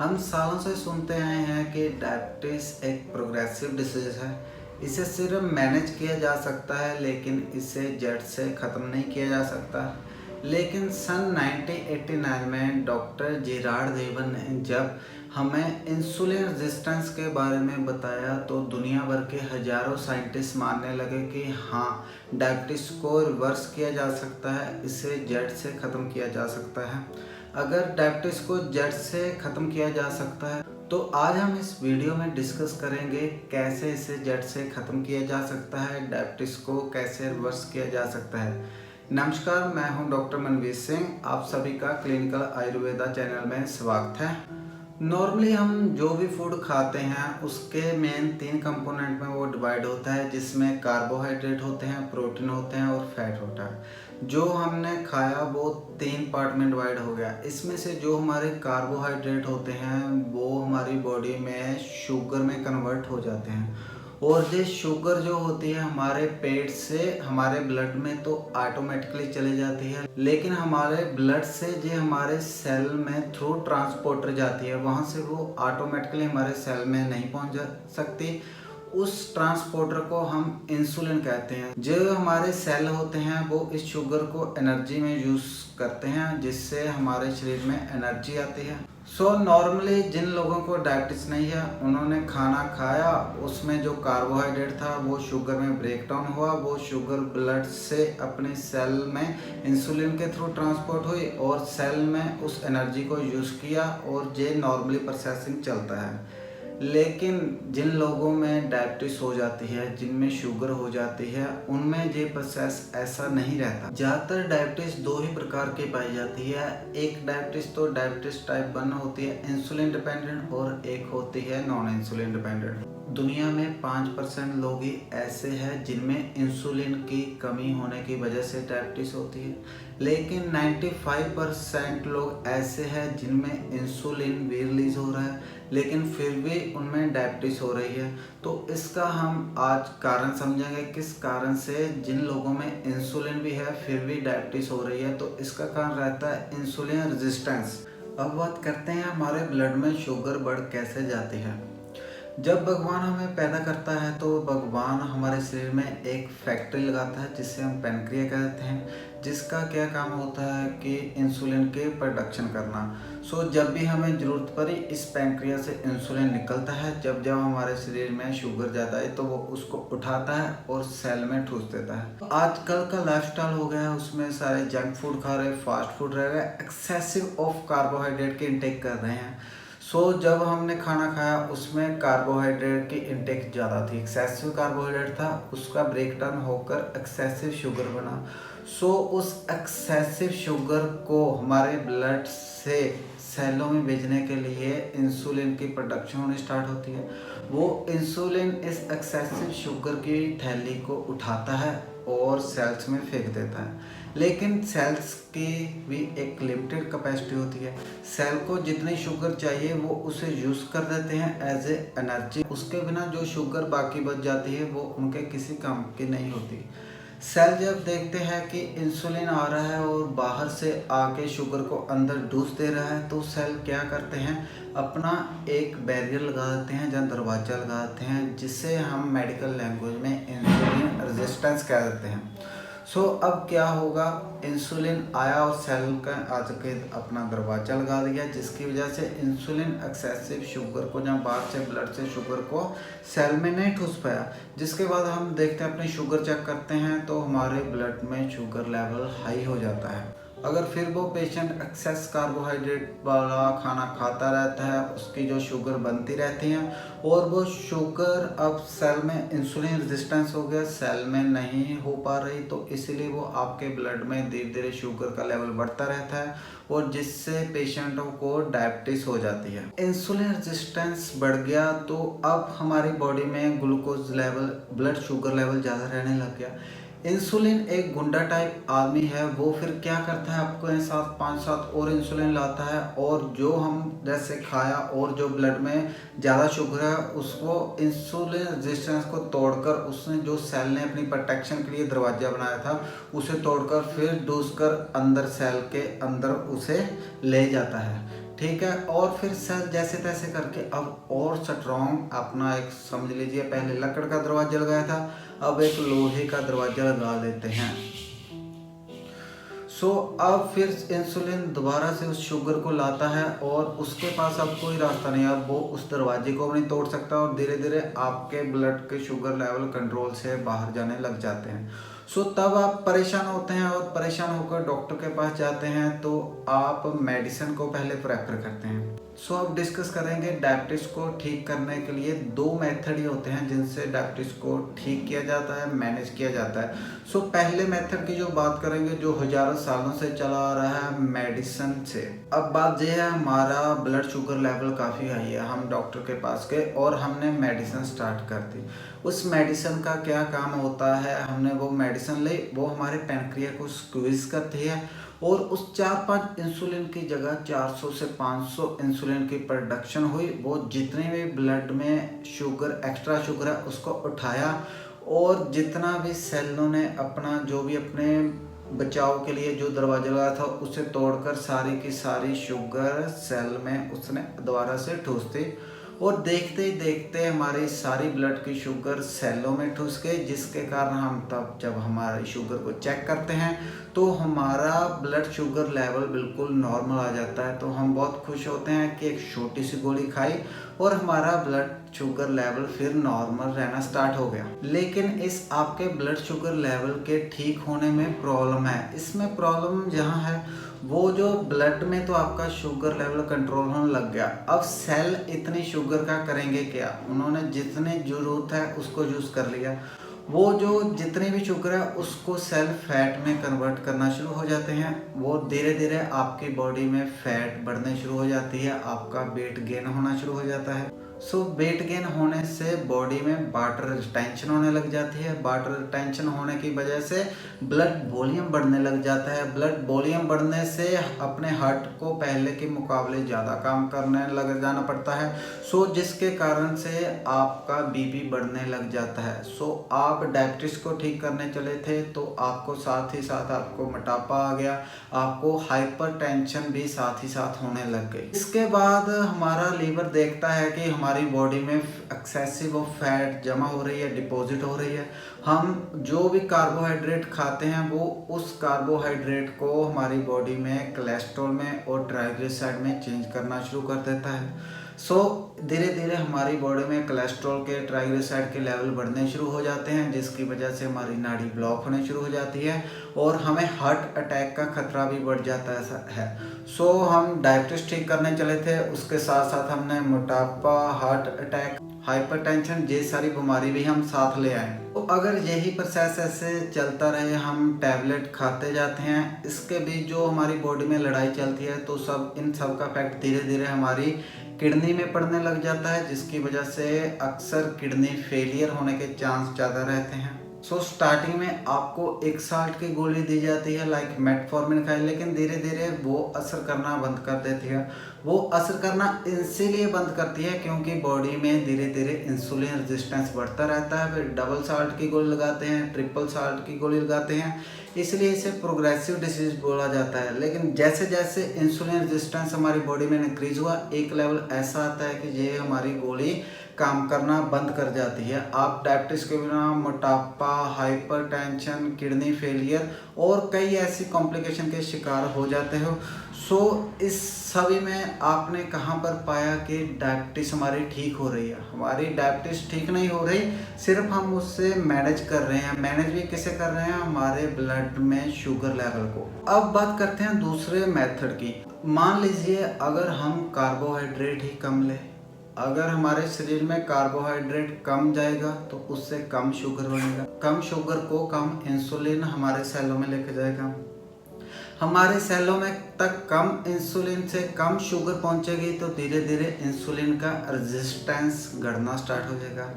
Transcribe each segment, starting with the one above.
हम सालों से सुनते आए हैं कि डायबिटीज़ एक प्रोग्रेसिव डिसीज़ है। इसे सिर्फ मैनेज किया जा सकता है, लेकिन इसे जड़ से ख़त्म नहीं किया जा सकता। लेकिन सन 1989 में डॉक्टर जेरार्ड देवन ने जब हमें इंसुलिन रेजिस्टेंस के बारे में बताया तो दुनिया भर के हज़ारों साइंटिस्ट मानने लगे कि हाँ, डायबिटीज़ को रिवर्स किया जा सकता है, इसे जड़ से ख़त्म किया जा सकता है। अगर डायबिटीज़ को जड़ से ख़त्म किया जा सकता है तो आज हम इस वीडियो में डिस्कस करेंगे कैसे इसे जड़ से ख़त्म किया जा सकता है, डायबिटीज़ को कैसे रिवर्स किया जा सकता है। नमस्कार, मैं हूं डॉक्टर मनवीर सिंह। आप सभी का क्लिनिकल आयुर्वेदा चैनल में स्वागत है। नॉर्मली हम जो भी फूड खाते हैं उसके मेन 3 कंपोनेंट में वो डिवाइड होता है, जिसमें कार्बोहाइड्रेट होते हैं, प्रोटीन होते हैं और फैट होता है। जो हमने खाया वो 3 पार्ट में डिवाइड हो गया। इसमें से जो हमारे कार्बोहाइड्रेट होते हैं वो हमारी बॉडी में शुगर में कन्वर्ट हो जाते हैं, और ये शुगर जो होती है हमारे पेट से हमारे ब्लड में तो ऑटोमेटिकली चली जाती है, लेकिन हमारे ब्लड से जो हमारे सेल में थ्रू ट्रांसपोर्टर जाती है, वहाँ से वो ऑटोमेटिकली हमारे सेल में नहीं पहुँच सकती। उस ट्रांसपोर्टर को हम इंसुलिन कहते हैं। जो हमारे सेल होते हैं वो इस शुगर को एनर्जी में यूज़ करते हैं, जिससे हमारे शरीर में एनर्जी आती है। नॉर्मली जिन लोगों को डायबिटीज़ नहीं है उन्होंने खाना खाया, उसमें जो कार्बोहाइड्रेट था वो शुगर में ब्रेक डाउन हुआ, वो शुगर ब्लड से अपने सेल में इंसुलिन के थ्रू ट्रांसपोर्ट हुई और सेल में उस एनर्जी को यूज़ किया, और ये नॉर्मली प्रोसेसिंग चलता है। लेकिन जिन लोगों में डायबिटीज़ हो जाती है, जिनमें शुगर हो जाती है, उनमें ये प्रोसेस ऐसा नहीं रहता। ज़्यादातर डायबिटीज़ 2 ही प्रकार की पाई जाती है। एक डायबिटीज़ तो डायबिटीज़ टाइप 1 होती है, इंसुलिन डिपेंडेंट, और एक होती है नॉन इंसुलिन डिपेंडेंट। दुनिया में 5% लोग ही ऐसे हैं जिनमें इंसुलिन की कमी होने की वजह से डायबिटीज़ होती है, लेकिन 95% लोग ऐसे हैं जिनमें इंसुलिन भी रिलीज़ हो रहा है, लेकिन फिर भी उनमें डायबिटीज़ हो रही है। तो इसका हम आज कारण समझेंगे, किस कारण से जिन लोगों में इंसुलिन भी है फिर भी डायबिटीज़ हो रही है। तो इसका कारण रहता है इंसुलिन रेजिस्टेंस। अब बात करते हैं हमारे ब्लड में शुगर बढ़ कैसे जाती है। जब भगवान हमें पैदा करता है तो भगवान हमारे शरीर में एक फैक्ट्री लगाता है जिसे हम पैनक्रिया कहते हैं, जिसका क्या काम होता है कि इंसुलिन के प्रोडक्शन करना। जब भी हमें ज़रूरत पड़ी इस पैनक्रिया से इंसुलिन निकलता है। जब जब हमारे शरीर में शुगर ज़्यादा है तो वो उसको उठाता है और सेल में ठूस देता है। आजकल का लाइफस्टाइल हो गया है, उसमें सारे जंक फूड खा रहे, फास्ट फूड रह गए, एक्सेसिव ऑफ कार्बोहाइड्रेट की इंटेक कर रहे हैं। जब हमने खाना खाया उसमें कार्बोहाइड्रेट की इंटेक ज़्यादा थी, एक्सेसिव कार्बोहाइड्रेट था, उसका ब्रेक डाउन होकर एक्सेसिव शुगर बना। उस एक्सेसिव शुगर को हमारे ब्लड से सेलों में भेजने के लिए इंसुलिन की प्रोडक्शन होनी स्टार्ट होती है। वो इंसुलिन इस एक्सेसिव शुगर की थैली को उठाता है और सेल्स में फेंक देता है। लेकिन सेल्स की भी एक लिमिटेड कैपेसिटी होती है। सेल को जितनी शुगर चाहिए वो उसे यूज़ कर देते हैं एज ए एनर्जी। उसके बिना जो शुगर बाकी बच जाती है वो उनके किसी काम की नहीं होती। सेल जब देखते हैं कि इंसुलिन आ रहा है और बाहर से आके शुगर को अंदर डूस दे रहा है, तो सेल क्या करते हैं, अपना एक बैरियर लगा देते हैं, जहाँ दरवाज़ा लगा देते हैं, जिसे हम मेडिकल लैंग्वेज में इंसुलिन रेजिस्टेंस कह देते हैं। अब क्या होगा, इंसुलिन आया और सेल का आके अपना दरवाज़ा लगा दिया, जिसकी वजह से इंसुलिन एक्सेसिव शुगर को, जहाँ बाहर से ब्लड से शुगर को सेल में नहीं ठूस पाया। जिसके बाद हम देखते हैं अपनी शुगर चेक करते हैं तो हमारे ब्लड में शुगर लेवल हाई हो जाता है। अगर फिर वो पेशेंट एक्सेस कार्बोहाइड्रेट वाला खाना खाता रहता है, उसकी जो शुगर बनती रहती है और वो शुगर अब सेल में इंसुलिन रेजिस्टेंस हो गया, सेल में नहीं हो पा रही, तो इसीलिए वो आपके ब्लड में धीरे धीरे शुगर का लेवल बढ़ता रहता है और जिससे पेशेंटों को डायबिटीज़ हो जाती है। इंसुलिन रेजिस्टेंस बढ़ गया तो अब हमारी बॉडी में glucose level, blood sugar level ज़्यादा रहने लग गया। इंसुलिन एक गुंडा टाइप आदमी है, वो फिर क्या करता है, आपको साथ 5-7 और इंसुलिन लाता है, और जो हम जैसे खाया और जो ब्लड में ज़्यादा शुगर है उसको इंसुलिन रेजिस्टेंस को तोड़कर, उसने जो सेल ने अपनी प्रोटेक्शन के लिए दरवाज़ा बनाया था उसे तोड़कर फिर डूस कर अंदर सेल के अंदर उसे ले जाता है। ठीक है। और फिर सेल जैसे तैसे करके अब और स्ट्रॉन्ग अपना एक समझ लीजिए, पहले लकड़ का दरवाजा लगाया था, अब एक लोहे का दरवाजा लगा लेते हैं। अब फिर इंसुलिन दोबारा से उस शुगर को लाता है और उसके पास अब कोई रास्ता नहीं है, अब वो उस दरवाजे को भी नहीं तोड़ सकता और धीरे धीरे आपके ब्लड के शुगर लेवल कंट्रोल से बाहर जाने लग जाते हैं। तब आप परेशान होते हैं और परेशान होकर डॉक्टर के पास जाते हैं, तो आप मेडिसिन को पहले प्रेफर करते हैं। अब डिस्कस करेंगे डायबिटीज़ को ठीक करने के लिए 2 मेथड ही होते हैं जिनसे डायबिटीज़ को ठीक किया जाता है, मैनेज किया जाता है। पहले मेथड की जो बात करेंगे, जो हज़ारों सालों से चला आ रहा है, मेडिसिन से। अब बात यह है, हमारा ब्लड शुगर लेवल काफ़ी हाई है, हम डॉक्टर के पास गए और हमने मेडिसिन स्टार्ट कर दी। उस मेडिसिन का क्या काम होता है, हमने वो मेडिसिन ली, वो हमारे पैनक्रिया को स्क्वीज करती है और उस 4-5 इंसुलिन की जगह 400 से 500 इंसुलिन की प्रोडक्शन हुई। वो जितने भी ब्लड में शुगर, एक्स्ट्रा शुगर है, उसको उठाया और जितना भी सेलों ने अपना जो भी अपने बचाव के लिए जो दरवाजा लगा था उसे तोड़कर सारी की सारी शुगर सेल में उसने दोबारा से ठूस दी और देखते ही देखते हमारी सारी ब्लड की शुगर सेलों में ठुस गई, जिसके कारण हम तब जब हमारी शुगर को चेक करते हैं तो हमारा ब्लड शुगर लेवल बिल्कुल नॉर्मल आ जाता है। तो हम बहुत खुश होते हैं कि एक छोटी सी गोली खाई और हमारा ब्लड शुगर लेवल फिर नॉर्मल रहना स्टार्ट हो गया। लेकिन इस आपके ब्लड शुगर लेवल के ठीक होने में प्रॉब्लम है। इसमें प्रॉब्लम जहाँ है, वो जो ब्लड में तो आपका शुगर लेवल कंट्रोल होने लग गया, अब सेल इतनी शुगर का करेंगे क्या, उन्होंने जितनी ज़रूरत है उसको यूज़ कर लिया। वो जो जितनी भी शुगर है उसको सेल फैट में कन्वर्ट करना शुरू हो जाते हैं। वो धीरे धीरे आपकी बॉडी में फैट बढ़ने शुरू हो जाती है, आपका वेट गेन होना शुरू हो जाता है। वेट गेन होने से बॉडी में वाटर रिटेंशन होने लग जाती है। वाटर रिटेंशन होने की वजह से ब्लड वॉल्यूम बढ़ने लग जाता है। ब्लड वॉल्यूम बढ़ने से अपने हार्ट को पहले के मुकाबले ज़्यादा काम करने लग जाना पड़ता है। जिसके कारण से आपका बीपी बढ़ने लग जाता है। आप डायबिटीज़ को ठीक करने चले थे तो आपको साथ ही साथ आपको मोटापा आ गया, आपको हाइपरटेंशन भी साथ ही साथ होने लग गई। इसके बाद हमारा लीवर देखता है कि हमारी बॉडी में एक्सेसिव फैट जमा हो रही है, डिपॉजिट हो रही है। हम जो भी कार्बोहाइड्रेट खाते हैं वो उस कार्बोहाइड्रेट को हमारी बॉडी में कोलेस्ट्रॉल में और ट्राइग्लिसराइड में चेंज करना शुरू कर देता है। धीरे धीरे हमारी बॉडी में कोलेस्ट्रॉल के, ट्राइग्लिसराइड के लेवल बढ़ने शुरू हो जाते हैं, जिसकी वजह से हमारी नाड़ी ब्लॉक होने शुरू हो जाती है और हमें हार्ट अटैक का खतरा भी बढ़ जाता है। हम डायबिटीज ठीक करने चले थे, उसके साथ साथ हमने मोटापा, हार्ट अटैक, हाइपरटेंशन, ये सारी बीमारी भी हम साथ ले आए। तो अगर यही प्रोसेस ऐसे चलता रहे, हम टैबलेट खाते जाते हैं, इसके बीच जो हमारी बॉडी में लड़ाई चलती है, तो इन सब का इफेक्ट धीरे धीरे हमारी किडनी में पड़ने लग जाता है, जिसकी वजह से अक्सर किडनी फेलियर होने के चांस ज़्यादा रहते हैं। स्टार्टिंग में आपको 1 साल की गोली दी जाती है, लाइक मेटफॉर्मिन का, लेकिन धीरे धीरे वो असर करना बंद कर देती है। वो असर करना इसीलिए बंद करती है क्योंकि बॉडी में धीरे धीरे इंसुलिन रेजिस्टेंस बढ़ता रहता है। फिर डबल साल्ट की गोली लगाते हैं, ट्रिपल साल्ट की गोली लगाते हैं, इसलिए इसे प्रोग्रेसिव डिसीज बोला जाता है। लेकिन जैसे जैसे इंसुलिन रेजिस्टेंस हमारी बॉडी में इंक्रीज हुआ, एक लेवल ऐसा आता है कि ये हमारी गोली काम करना बंद कर जाती है। आप डायबिटीज़ के बिना मोटापा, हाइपरटेंशन, किडनी फेलियर और कई ऐसी कॉम्प्लिकेशन के शिकार हो जाते हो। इस सभी में आपने कहाँ पर पाया कि डायबिटीज़ हमारी ठीक हो रही है? हमारी डायबिटीज़ ठीक नहीं हो रही, सिर्फ हम उससे मैनेज कर रहे हैं। मैनेज भी कैसे कर रहे हैं? हमारे ब्लड में शुगर लेवल को। अब बात करते हैं दूसरे मेथड की। मान लीजिए अगर हम कार्बोहाइड्रेट ही कम लें, अगर हमारे शरीर में कार्बोहाइड्रेट कम जाएगा तो उससे कम शुगर बनेगा। कम शुगर को कम इंसुलिन हमारे सेलों में लेके जाएगा। हमारे सेलों में तक कम इंसुलिन से कम शुगर पहुंचेगी तो धीरे धीरे इंसुलिन का रेजिस्टेंस बढ़ना स्टार्ट हो जाएगा।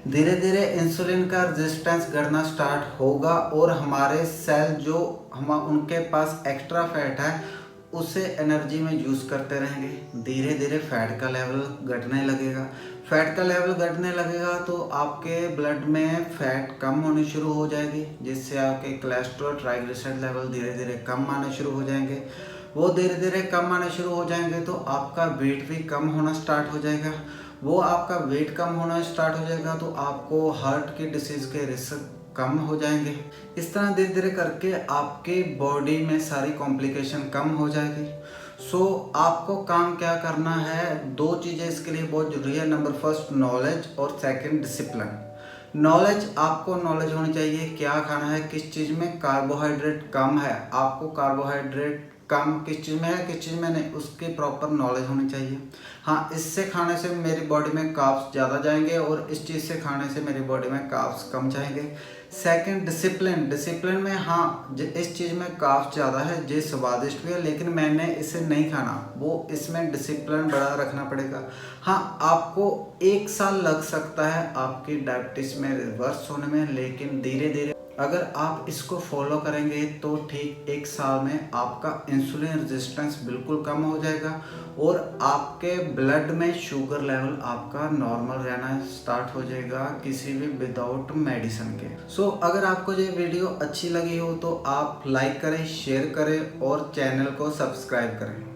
धीरे धीरे इंसुलिन का रेजिस्टेंस बढ़ना स्टार्ट होगा और हमारे सेल जो उनके पास एक्स्ट्रा फैट है उसे एनर्जी में यूज़ करते रहेंगे। धीरे धीरे फैट का लेवल घटने लगेगा। फैट का लेवल घटने लगेगा तो आपके ब्लड में फैट कम होनी शुरू हो जाएगी, जिससे आपके कोलेस्ट्रॉल, ट्राइग्लिसराइड लेवल धीरे धीरे कम आने शुरू हो जाएंगे। वो धीरे धीरे कम आने शुरू हो जाएंगे तो आपका वेट भी कम होना स्टार्ट हो जाएगा। वो आपका वेट कम होना स्टार्ट हो जाएगा तो आपको हार्ट की डिसीज़ के रिस्क कम हो जाएंगे। इस तरह धीरे धीरे करके आपके बॉडी में सारी कॉम्प्लिकेशन कम हो जाएगी। आपको काम क्या करना है, दो चीज़ें इसके लिए बहुत ज़रूरी है। नंबर फर्स्ट नॉलेज और सेकंड डिसिप्लिन। नॉलेज, आपको नॉलेज होनी चाहिए क्या खाना है, किस चीज़ में कार्बोहाइड्रेट कम है, आपको कार्बोहाइड्रेट कम किस चीज़ में है किस चीज़ में नहीं, उसकी प्रॉपर नॉलेज होनी चाहिए। हाँ, इससे खाने से मेरी बॉडी में कार्ब्स ज़्यादा जाएंगे और इस चीज़ से खाने से मेरी बॉडी में कार्ब्स कम जाएंगे। Second discipline. डिसिप्लिन में हाँ, इस चीज़ में कार्ब्स ज़्यादा है, ये स्वादिष्ट भी है लेकिन मैंने इसे नहीं खाना, वो इसमें डिसिप्लिन बड़ा रखना पड़ेगा। हाँ, आपको 1 साल लग सकता है आपकी डायबिटीज़ में रिवर्स होने में, लेकिन धीरे धीरे अगर आप इसको फॉलो करेंगे तो ठीक 1 साल में आपका इंसुलिन रेजिस्टेंस बिल्कुल कम हो जाएगा और आपके ब्लड में शुगर लेवल आपका नॉर्मल रहना स्टार्ट हो जाएगा, किसी भी विदाउट मेडिसिन के। अगर आपको ये वीडियो अच्छी लगी हो तो आप लाइक करें, शेयर करें और चैनल को सब्सक्राइब करें।